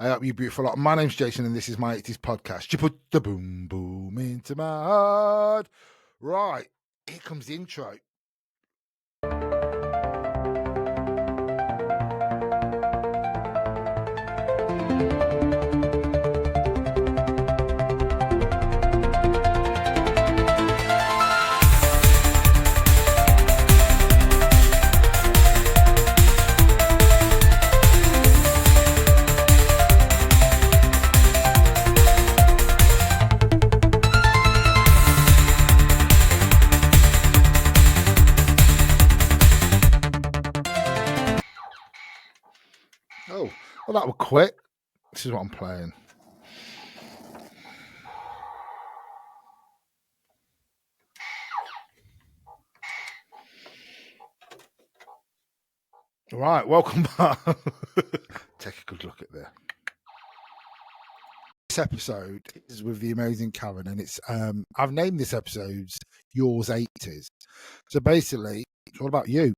I hope you beautiful lot. My name's Jason and this is my 80's podcast. You put the boom boom into my heart. Right, here comes the intro. Oh, well, that was quick. This is what I'm playing. Right, welcome back. Take a good look at this. This episode is with the amazing Karen, and it's I've named this episode Yours 80's. So basically, it's all about you.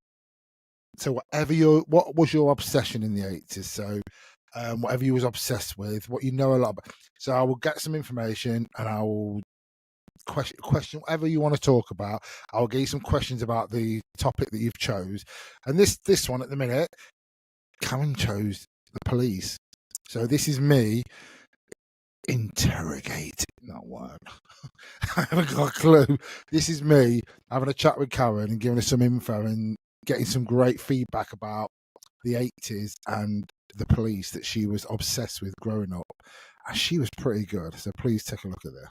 So what was your obsession in the 80's? So whatever you was obsessed with, what you know a lot about. So I will get some information and I will question whatever you want to talk about. I'll give you some questions about the topic that you've chose. And this one at the minute, Karen chose the police. So this is me interrogating that one. I haven't got a clue. This is me having a chat with Karen and giving her some info and getting some great feedback about the 80's and the police that she was obsessed with growing up. And she was pretty good. So please take a look at that.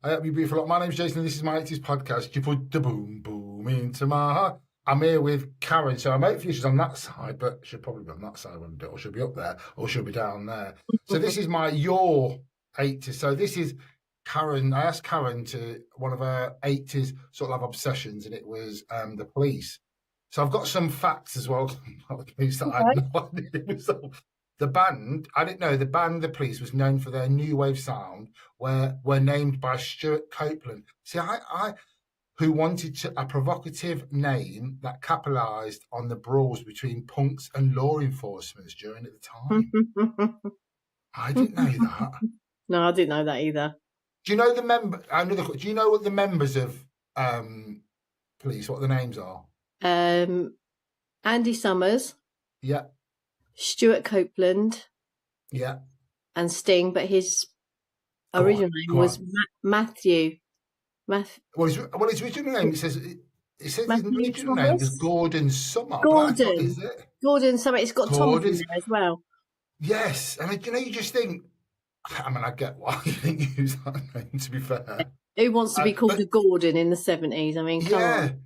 I hope you beautiful. My name's Jason and this is my 80's podcast. You put the boom boom into my heart. I'm here with Karen. So I'm hopefully she's on that side, but she'll probably be on that side when I do it, or she'll be up there, or she'll be down there. So this is your 80's. So this is Karen. I asked Karen to one of her 80's sort of obsessions, and it was the police. So I've got some facts as well about the police that I had no idea. So the band, I didn't know, the Police was known for their new wave sound, were named by Stuart Copeland. See, I who wanted a provocative name that capitalised on the brawls between punks and law enforcement during at the time. I didn't know that. No, I didn't know that either. Do you know the member? Do you know what the members of Police? What the names are? Andy Summers. Yeah. Stuart Copeland. Yeah. And Sting, but his original name was Matthew. Well, his original name, it says his original name is Gordon Summer. Gordon. Is it? Gordon Summer. It's got Thomas in there as well. Yes. And you just think, I mean, I get why you didn't use that name, to be fair. Who wants to be called a Gordon in the 70s? I mean, come on.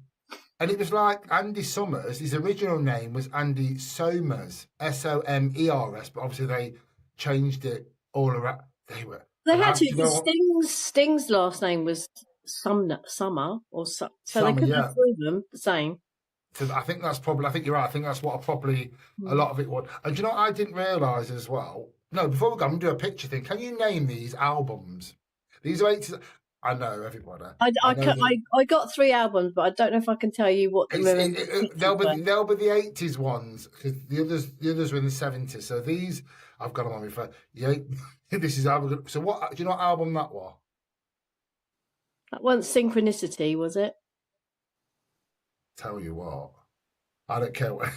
And it was like Andy Summers, his original name was Andy Somers, Somers, but obviously they changed it all around. They had to, because Sting's last name was Summer, or so they couldn't have them the same. So I think you're right. I think that's what a lot of it was. And do you know what I didn't realise as well? No, before we go, I'm going to do a picture thing. Can you name these albums? These are 80s. I know everybody. I got 3 albums, but I don't know if I can tell you what they'll be the 80s ones, because the others were in the 70s. So these I've got them on my phone. Yeah, this is so. What do you know? What album that was? That wasn't Synchronicity, was it? Tell you what, I don't care what.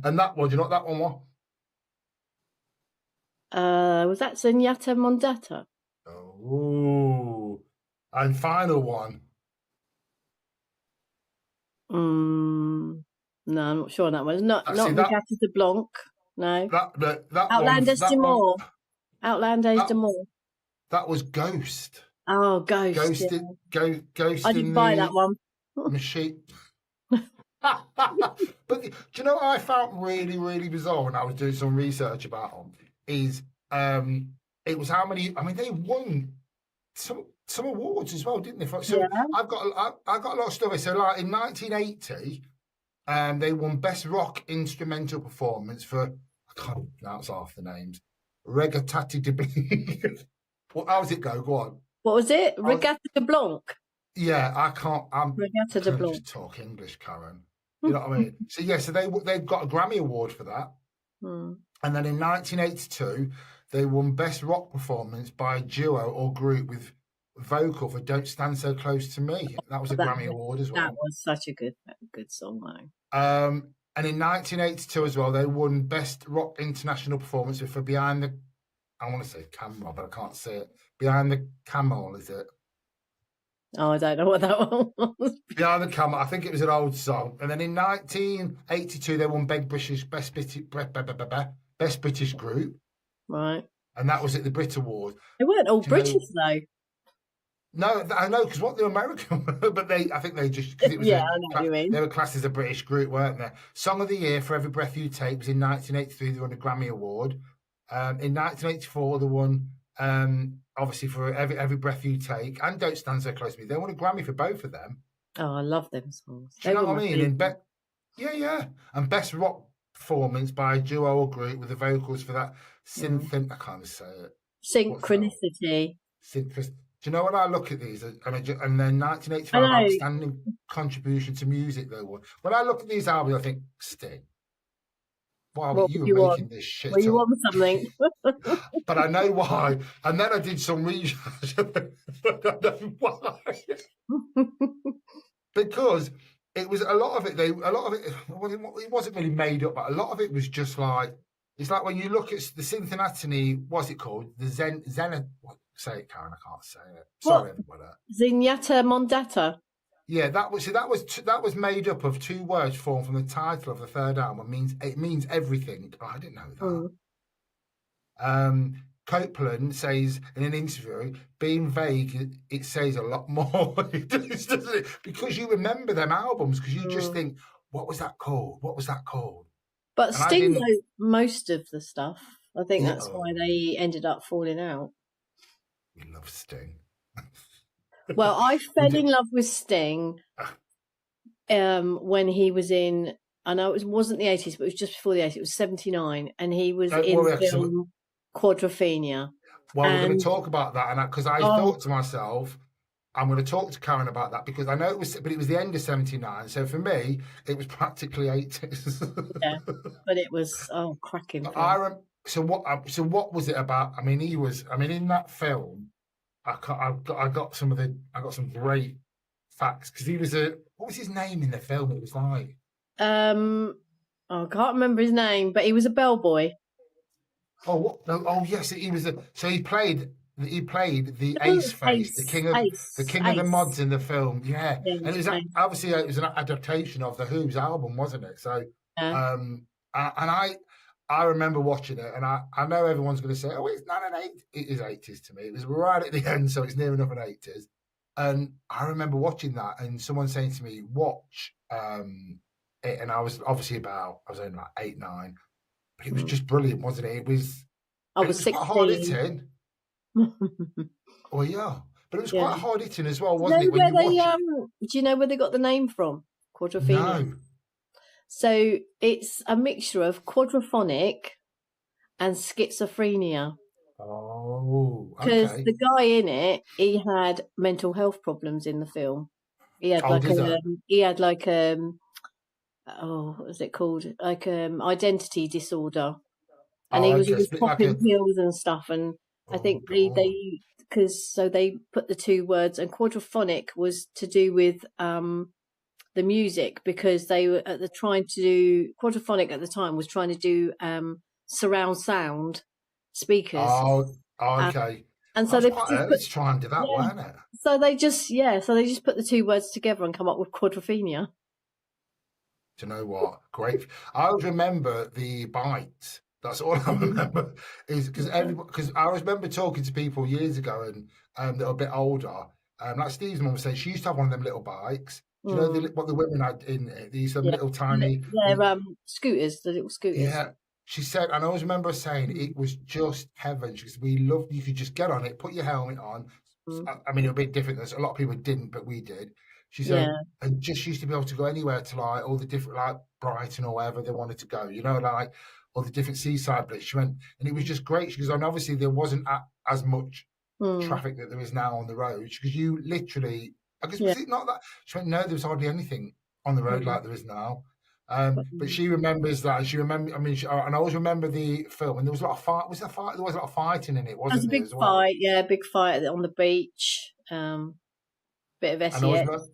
And that one, do you know what that one was? Was that Zenyatta Mondetta? Oh, and final one. No, I'm not sure on that one. Not Regatta de Blanc. No. That Outlanders de Moore. Outlanders de Moore. That was Ghost. Oh, Ghost. Ghost. I didn't buy that one. Machine. But do you know what I found really, really bizarre when I was doing some research about them? Is it was how many? I mean, they won some awards as well, didn't they? So yeah. I've got a lot of stuff. So like in 1980, they won Best Rock Instrumental Performance for, I can't pronounce half the names. Regatta de Blanc. How does it go? Go on. What was it? Regatta de Blanc. Yeah, I can't. Regatta de Blanc. Just talk English, Karen. You know what I mean? So yeah, so they've got a Grammy Award for that. And then in 1982, they won Best Rock Performance by a duo or group with vocal for "Don't Stand So Close to Me." That was a Grammy Award as well. That was such a good song, though. And in 1982 as well, they won Best Rock International Performance for "Behind the," I want to say camera, but I can't say it. "Behind the Camel," is it? Oh, I don't know what that one was. "Behind the Camel," I think it was an old song. And then in 1982, they won Best British Group. Right. And that was at the Brit Award. They weren't all British, though. No, I know, because what the American, but I think they just, because it was, I know what you mean. They were classed as a British group, weren't they? Song of the Year for Every Breath You Take was in 1983. They won a Grammy Award. In 1984, they won, obviously, for Every Breath You Take and Don't Stand So Close to Me. They won a Grammy for both of them. Oh, I love them songs. Do you know what I mean? And and Best Rock Performance by a duo or group with the vocals for that I can't say it. Synchronicity. Do you know when I look at these, and then 1985 Outstanding Contribution to Music, though? When I look at these albums, I think, Sting, wow, you were making this shit up. You want something. But I know why. And then I did some research. I know why. Because it was a lot of it, it wasn't really made up, but a lot of it was just like, it's like when you look at the Cincinnati, what's it called? The Zen, say it, Karen, I can't say it. Sorry, everybody. Zenyatta Mondata. Yeah, that was made up of two words formed from the title of the third album. It means everything. Oh, I didn't know that. Copeland says in an interview, being vague, it says a lot more. It does, doesn't it? Because you remember them albums, because you just think, what was that called? What was that called? But Sting wrote most of the stuff. I think that's why they ended up falling out. We love Sting. Well, I fell in love with Sting when he was in, I know it wasn't the 80s, but it was just before the 80s. It was 79, and he was in the film Quadrophenia. Well, we're going to talk about that, and because I thought to myself, I'm going to talk to Karen about that, because I know it was the end of 79. So for me, it was practically 80s. Yeah, but it was cracking. So what was it about? I mean, in that film, I got some great facts, because he was what was his name in the film? It was like I can't remember his name, but he was a bellboy. Oh, what? Oh, yes, he was. So he played the Ace face, the king of the mods in the film. Yeah, and it was obviously it was an adaptation of the Who's album, wasn't it? So, and I remember watching it, and I know everyone's going to say, "Oh, it's not an 80s." It is 80s to me. It was right at the end, so it's near enough an 80s. And I remember watching that, and someone saying to me, "Watch," it, and I was only about 8, 9. But it was just brilliant, wasn't it? It was. I was 16. Quite hard hitting. Oh yeah, but it was quite hard hitting as well, wasn't it? Do you know where they got the name from? Quadrophenia. No. So it's a mixture of quadraphonic and schizophrenia. Oh, okay. Because the guy in it, he had mental health problems in the film. He had what was it called? Like identity disorder, and he was always popping pills and stuff. And I think they put the two words, and quadraphonic was to do with the music, because they were quadraphonic at the time was trying to do surround sound speakers. Oh, okay. And so let's try and do that, weren't it? So they just put the two words together and come up with quadrophenia. Do you know what? Great. I always remember the bites. That's all I remember, is because I remember talking to people years ago and that were a bit older. Like Steve's mum was saying, she used to have one of them little bikes. Do you know what the women had in it? These little tiny scooters, the little scooters. Yeah. She said, and I always remember her saying it was just heaven. She said, we loved, you could just get on it, put your helmet on. I mean, it was a bit different. A lot of people didn't, but we did. She said, and just used to be able to go anywhere to like all the different, like Brighton or wherever they wanted to go, you know, like all the different seaside places. She went, and it was just great. She goes, and obviously there wasn't as much traffic that there is now on the road, because you literally, I guess, was it not that? She went, no, there was hardly anything on the road like there is now. But she remembers that, and she remember. I mean, and I always remember the film, and there was a lot of fight. Was there fight? There was a lot of fighting in it, There was wasn't a there, big as well? fight, yeah, big fight on the beach. Bit of And I always SEX. remember,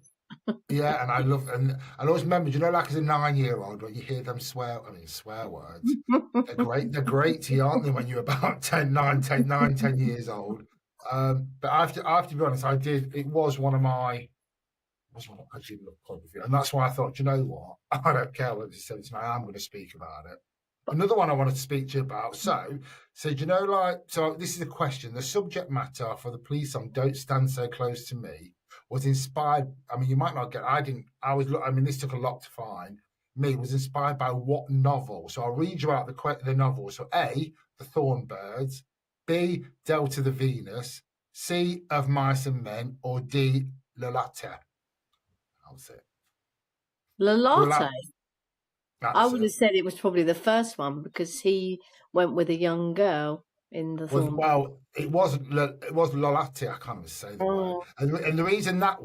yeah, and I love, and I always remember, you know, like as a 9-year-old, when you hear them swear, I mean, swear words, they're great. They're great to you, aren't they? When you're about 10 years old. But I have to be honest, I did. It was one of my. Was one I did love point of view, and that's why I thought, you know what, I don't care what it says. I'm going to speak about it. Another one I wanted to speak to you about. So do you know, like, so this is a question. The subject matter for the police song "Don't Stand So Close to Me" was inspired. I mean, you might not get. I didn't. I was. I mean, this took a lot to find. Me was inspired by what novel? So I'll read you out the novel. So A, The Thornbirds; B, Delta the Venus; C, Of Mice and Men; or D, Lolita. That's it. Lalate. I That's would have it. said it was probably the first one because he went with a young girl in the Thorn. It was Lolati. I can't even say the word. Oh, And the reason that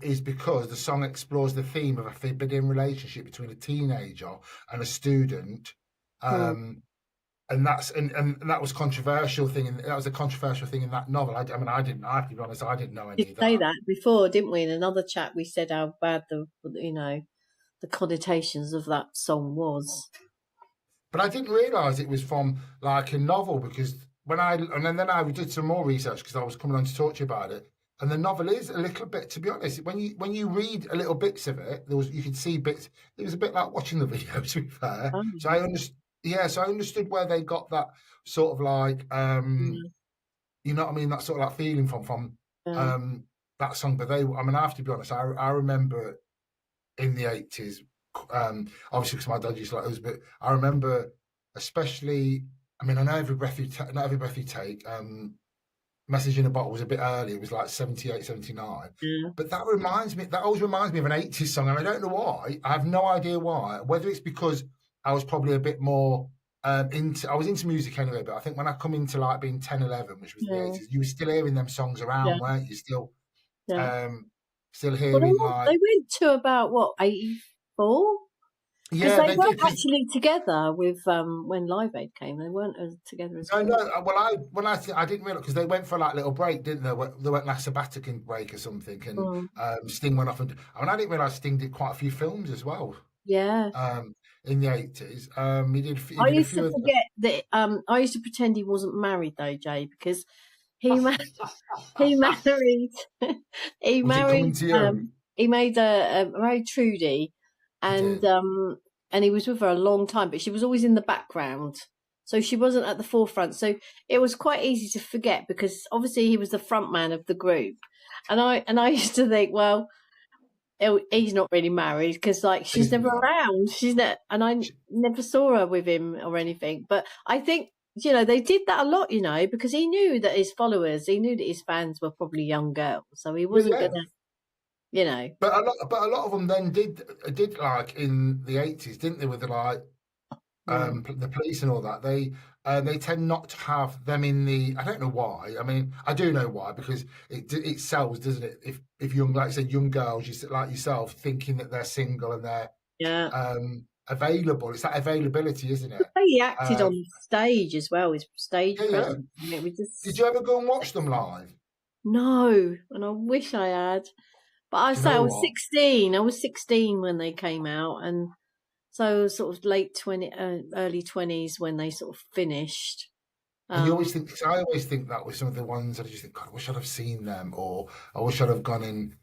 is because the song explores the theme of a forbidden relationship between a teenager and a student, hmm. and that was controversial thing. And that was a controversial thing in that novel. I mean, I didn't. I have to be honest. I didn't know Did any of say that. that before, didn't we? In another chat, we said how bad the connotations of that song was. But I didn't realise it was from like a novel because then I did some more research because I was coming on to talk to you about it. And the novel is a little bit, to be honest, when you read a little bits of it, you could see bits. It was a bit like watching the video, to be fair. Oh, So I understood, yeah. So I understood where they got that sort of like, yeah, you know what I mean, that sort of like feeling from yeah, um, that song. But I mean, I have to be honest. I remember in the 80s, obviously because my dad used to like those, but I remember especially, I mean, I know every breath you take, not every breath you take, Message in a Bottle was a bit early, it was like 78, 79. yeah. But that always reminds me of an 80s song, and I don't know why. I have no idea why. Whether it's because I was probably a bit more I was into music anyway, but I think when I come into like being 10, 11, which was the Yeah, 80s, you were still hearing them songs yeah, around, weren't you? yeah. Um, Still Well, hearing like, they went to about what 84 because yeah, they they did. weren't actually together with when Live Aid came. They weren't together as a No, no. group. Well, I didn't realize because they went for like little break, didn't they? They went like sabbatical break or something, and Mm, Sting went off and. I mean, I didn't realize Sting did quite a few films as well. yeah. In the 80s, he I did a used to few of them. forget that. I used to pretend he wasn't married though, Jay, because he ma- he married he Was it coming married to you? he made a married Trudy, He and did. he was with her a long time, but she was always in the background, so she wasn't at the forefront. So it was quite easy to forget because obviously he was the front man of the group, and I used to think, well, he's not really married because like she's He's never not. around, she's not, and I never saw her with him or anything. But I think they did that a lot, because he knew that his followers, he knew that his fans were probably young girls, so he Yeah, wasn't yeah. gonna, you know. But a lot of them then did like in the 80s, didn't they? With the like Mm, the police and all that, they tend not to have them in the. I don't know why. I mean, I do know why because it sells, doesn't it? If young, like I said, young girls, like yourself, thinking that they're single and they're yeah, available. It's that availability, isn't the it? way he acted Um, on stage as well, his stage yeah, yeah. presence. I mean, it was Did just you ever go and watch them live? no, and I wish I had. But I Do you say I know was what? 16. I was 16 when they came out, and so sort of late early 20s when they sort of finished. And you Um, always think, 'cause I always think that with some of the ones that I just think, God, I wish I'd have seen them, or I wish I'd have gone and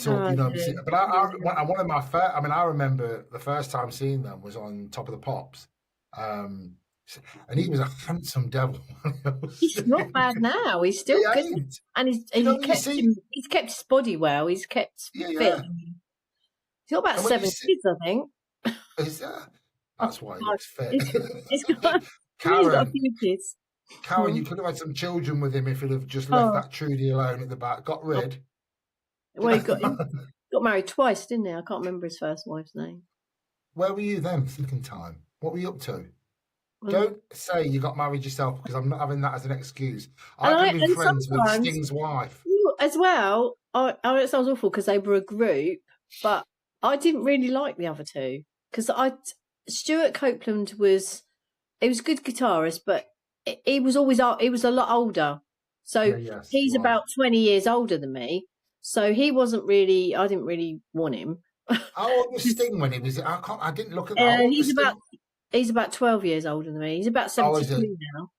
oh, you know. yeah, But yeah. one of my first, I mean, I remember the first time seeing them was on Top of the Pops, um, and he was a handsome devil. He's not bad now. He's He still good, ain't. and Do you know when you see? he's kept his body well. He's kept Yeah, fit. yeah. He's got about And when you 7 see, kids, I think. is that's why he looks fit. He's got he's got a Karen, few kids. Karen, Hmm. you could have had some children with him if he'd have just left Oh, that Trudy alone at the back. Got oh, rid. Do well, you he know? got married twice, didn't he? I can't remember his first wife's name. Where were you then, second time? What were you up to? Mm. Don't say you got married yourself because I'm not having that as an excuse. And I've been friends with sometimes Sting's wife. as well. I know it sounds awful because they were a group, but I didn't really like the other two. because Stuart Copeland was a good guitarist, but he was a lot older. So he's about 20 years older than me. So he wasn't really. I didn't really want him. How old was Sting when he was? I didn't look at that. He's about 12 years older than me. He's about 72 now.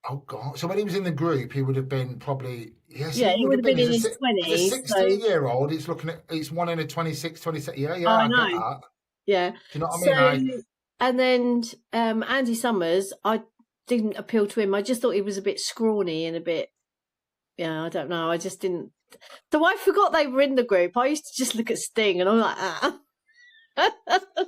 Oh God! So when he was in the group, he would have been probably he would have been in his 20s. As a 16-year-old, it's one in a 26, 27. Yeah, I get know. that. Yeah. Do you know what I mean? And then Andy Summers, I didn't appeal to him. I just thought he was a bit scrawny and a bit, I don't know. I just didn't. So I forgot they were in the group. I used to just look at Sting and I'm like,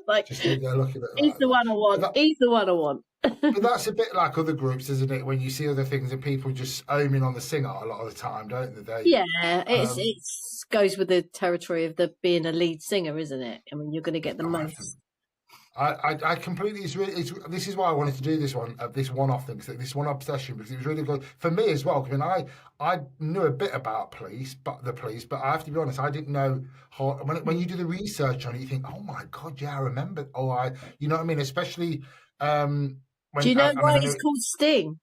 like, just look at it. He's the one I want. He's the one I want. But that's a bit like other groups, isn't it? When you see other things and people just oming on the singer a lot of the time, don't they? Yeah, it goes with the territory of being a lead singer, isn't it? I mean, you're going to get the most. I completely. This is why I wanted to do this one-off thing, this one obsession, because it was really good for me as well. I mean, I knew a bit about the police, but I have to be honest, I didn't know how. When you do the research on it, you think, oh my God, yeah, I remember. You know what I mean? Especially. Do you know why it's called Sting?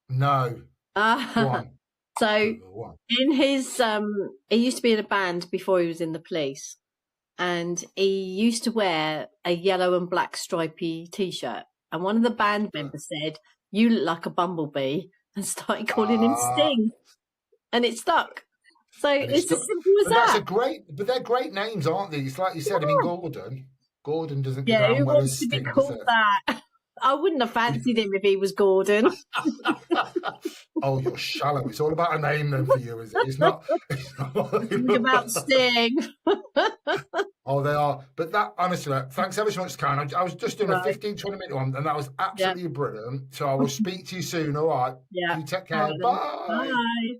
No. So in his he used to be in a band before he was in the police, and he used to wear a yellow and black stripy t-shirt, and one of the band members said, "You look like a bumblebee," and started calling him Sting, and it stuck. So it's as simple as that. But they're great names, aren't they? It's like you said. I mean, Gordon doesn't go down who well wants as to Sting, be called that? I wouldn't have fancied him if he was Gordon. Oh, you're shallow. It's all about a name then for you, is it? It's not about Sting. Oh, they are. But that, honestly, thanks ever so much, Karen. I was just doing a 15, 20-minute one, and that was absolutely brilliant. So I will speak to you soon, all right? Yeah. You take care. Bye. Bye.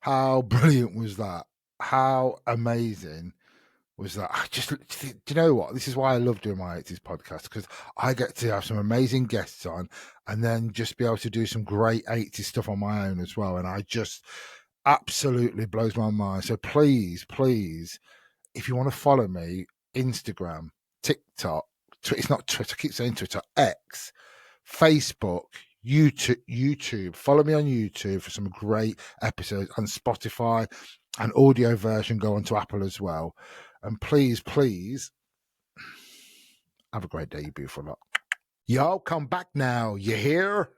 How brilliant was that? How amazing was that? Do you know what? This is why I love doing my 80s podcast, because I get to have some amazing guests on and then just be able to do some great 80s stuff on my own as well. And I just absolutely blows my mind. So please, if you want to follow me, Instagram, TikTok, it's not Twitter, I keep saying Twitter, X, Facebook, YouTube. Follow me on YouTube for some great episodes, on Spotify, an audio version, go on to Apple as well. And please, have a great day, you beautiful lot. Y'all come back now. You hear?